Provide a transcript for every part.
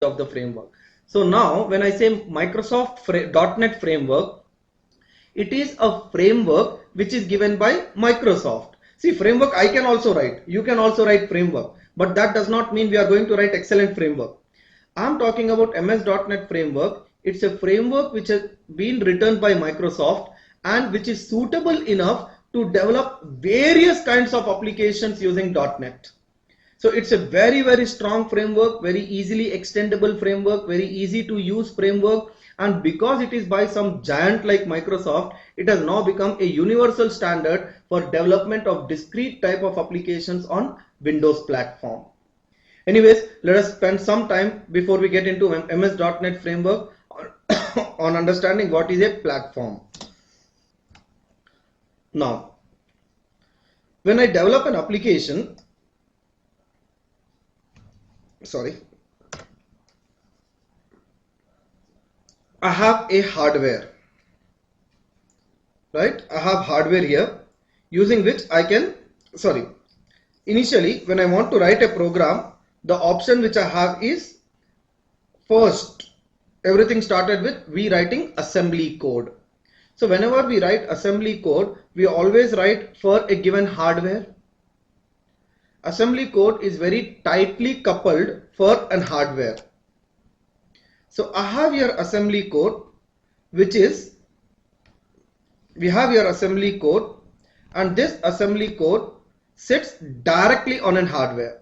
of the framework. So now when I say .NET framework, it is a framework which is given by Microsoft. See, framework I can also write, you can also write framework, but that does not mean we are going to write excellent framework. I'm talking about MS.NET framework. It's a framework which has been written by Microsoft and which is suitable enough to develop various kinds of applications using .NET. So it's a very strong framework, very easily extendable framework, very easy to use framework, and because it is by some giant like Microsoft, it has now become a universal standard for development of discrete type of applications on Windows platform. Anyways, let us spend some time before we get into MS.NET framework on understanding what is a platform. Now, when I develop an application, I have a hardware, right? I have hardware here using which I can, initially when I want to write a program, the option which I have is, first, everything started with we writing assembly code. So whenever we write assembly code, we always write for a given hardware. Assembly code is very tightly coupled for an hardware. So I have your assembly code, which is, we have your assembly code, and this assembly code sits directly on an hardware.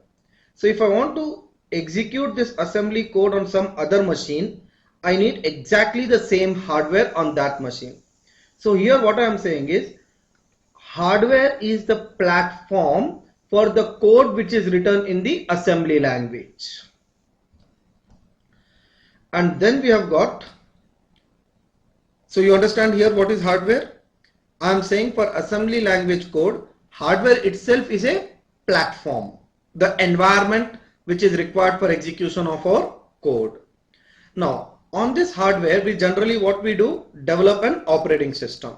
So if I want to execute this assembly code on some other machine, I need exactly the same hardware on that machine. So here what I am saying is, hardware is the platform for the code which is written in the assembly language. And then we have got, so you understand here what is hardware? I am saying for assembly language code, hardware itself is a platform, the environment which is required for execution of our code. Now, on this hardware, we generally what we do, develop an operating system.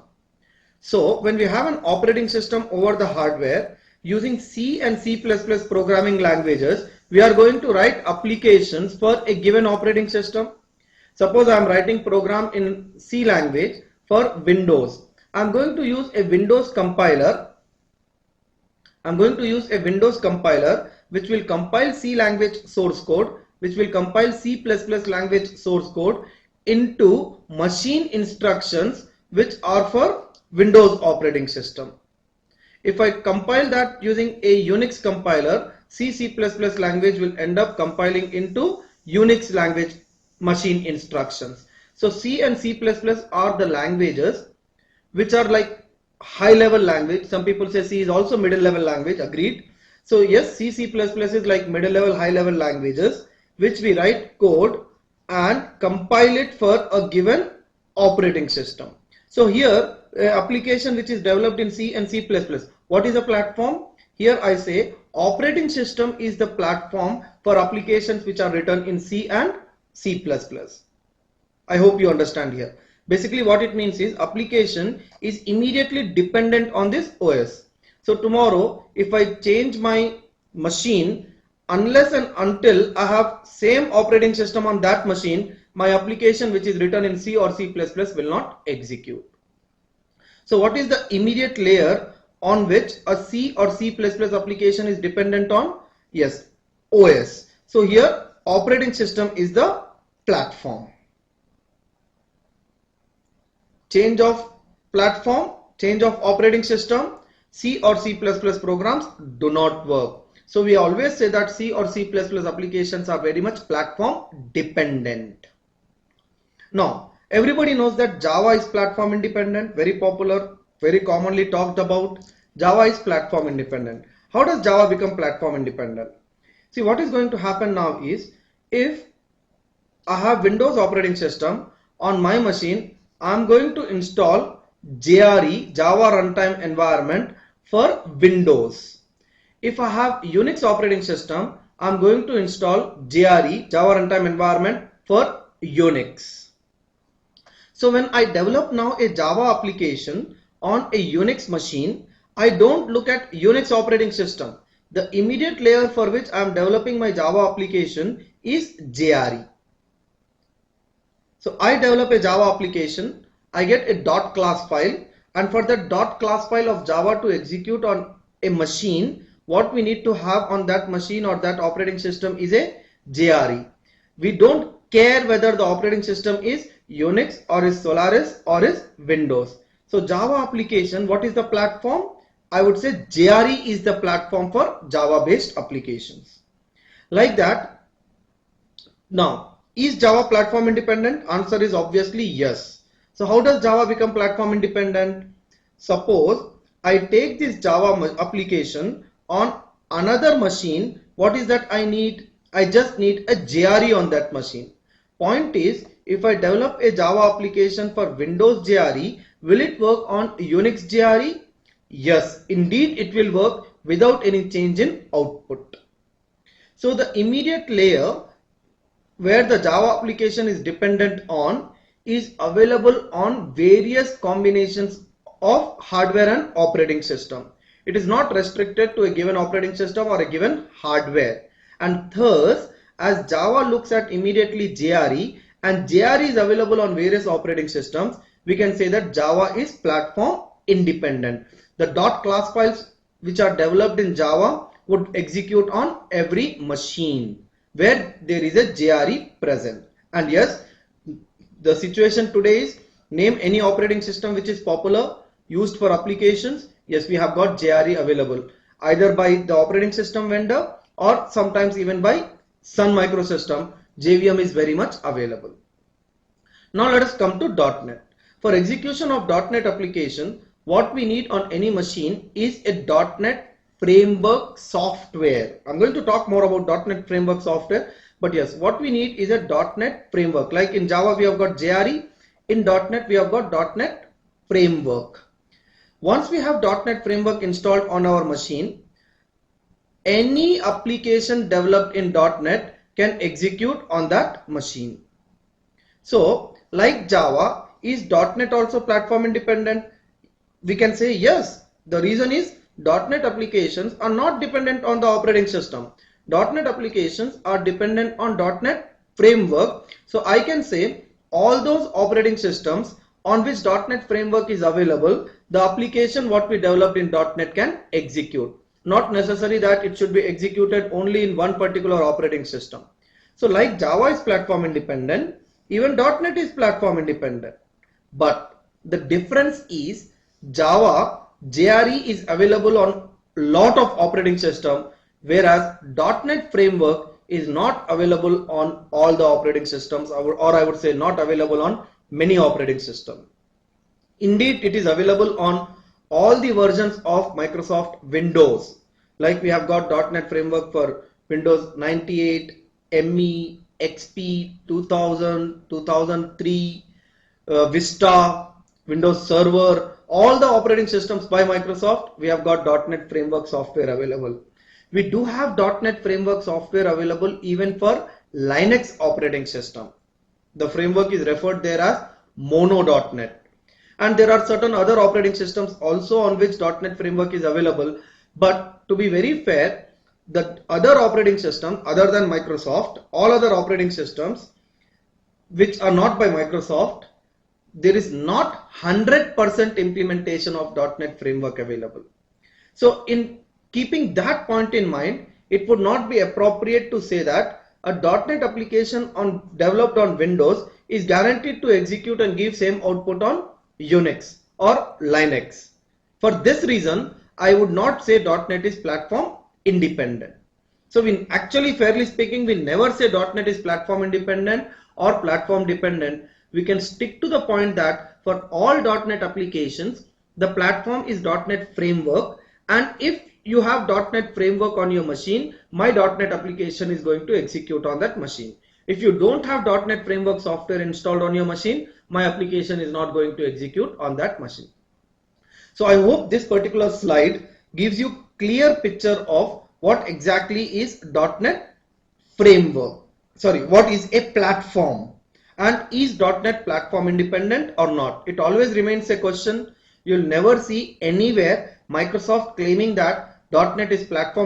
So when we have an operating system over the hardware, using C and C++ programming languages, we are going to write applications for a given operating system. Suppose I am writing program in C language for Windows. I am going to use a Windows compiler. I am going to use a Windows compiler which will compile C language source code, which will compile C++ language source code into machine instructions which are for Windows operating system. If I compile that using a Unix compiler, C++ language will end up compiling into Unix language machine instructions. So C and C++ are the languages which are like high level language. Some people say C is also middle level language, agreed. So yes, C++ is like middle level, high level languages which we write code and compile it for a given operating system. So here application which is developed in C and C++. What is a platform? Here I say operating system is the platform for applications which are written in C and C++. I hope you understand here. Basically what it means is application is immediately dependent on this OS. So tomorrow if I change my machine, unless and until I have same operating system on that machine, my application which is written in C or C++ will not execute. So what is the immediate layer on which a C or C++ application is dependent on? Yes, OS. So here operating system is the platform. Change of platform, change of operating system, C or C++ programs do not work. So we always say that C or C++ applications are very much platform dependent. Now, everybody knows that Java is platform independent, very popular, very commonly talked about. Java is platform independent. How does Java become platform independent? See, what is going to happen now is, if I have Windows operating system on my machine, I am going to install JRE, Java Runtime Environment for Windows. If I have Unix operating system, I am going to install JRE, Java Runtime Environment for Unix. So when I develop now a Java application on a Unix machine, I don't look at Unix operating system. The immediate layer for which I am developing my Java application is JRE. So I develop a Java application, I get a dot class file, and for that dot class file of Java to execute on a machine, what we need to have on that machine or that operating system is a JRE. We don't care whether the operating system is Unix or is Solaris or is Windows. So Java application, what is the platform? I would say JRE is the platform for Java based applications. Like that. Now, is Java platform independent? Answer is obviously yes. So how does Java become platform independent? Suppose I take this Java application on another machine. What is that I need? I just need a JRE on that machine. Point is, if I develop a Java application for Windows JRE, will it work on Unix JRE? Yes, indeed it will work without any change in output. So the immediate layer where the Java application is dependent on is available on various combinations of hardware and operating system. It is not restricted to a given operating system or a given hardware. And thus, as Java looks at immediately JRE and JRE is available on various operating systems, we can say that Java is platform independent. The dot class files which are developed in Java would execute on every machine where there is a JRE present. And yes, the situation today is, name any operating system which is popular used for applications. Yes, we have got JRE available either by the operating system vendor or sometimes even by Sun Microsystem. JVM is very much available. Now let us come to .NET. For execution of .NET application, what we need on any machine is a .NET framework software. I'm going to talk more about .NET framework software, but yes, what we need is a .NET framework. Like in Java we have got JRE, in .NET we have got .NET framework. Once we have .NET framework installed on our machine, any application developed in .NET can execute on that machine. So like Java, is .NET also platform independent? We can say yes. The reason is .NET applications are not dependent on the operating system. .NET applications are dependent on .NET framework. So I can say all those operating systems on which .NET framework is available, the application what we developed in .NET can execute. Not necessary that it should be executed only in one particular operating system. So like Java is platform independent, even .NET is platform independent. But the difference is Java JRE is available on lot of operating system, whereas .NET framework is not available on all the operating systems, or I would say not available on many operating systems. Indeed, it is available on all the versions of Microsoft Windows. Like we have got .NET framework for Windows 98, ME, XP, 2000, 2003, Vista, Windows Server, all the operating systems by Microsoft, we have got .NET framework software available. We do have .NET framework software available even for Linux operating system. The framework is referred there as Mono.NET. And there are certain other operating systems also on which .NET framework is available. But to be very fair, the other operating system other than Microsoft, all other operating systems which are not by Microsoft, there is not 100% implementation of .NET framework available. So in keeping that point in mind, it would not be appropriate to say that a .NET application developed on Windows is guaranteed to execute and give same output on Unix or Linux. For this reason, I would not say .NET is platform independent. So we actually, fairly speaking, we never say .NET is platform independent or platform dependent. We can stick to the point that for all .NET applications, the platform is .NET framework, and if you have .NET framework on your machine, my .NET application is going to execute on that machine. If you don't have .NET framework software installed on your machine, my application is not going to execute on that machine. So I hope this particular slide gives you clear picture of what exactly is .NET framework. Sorry, what is a platform, and is .NET platform independent or not? It always remains a question. You'll never see anywhere Microsoft claiming that .NET is platform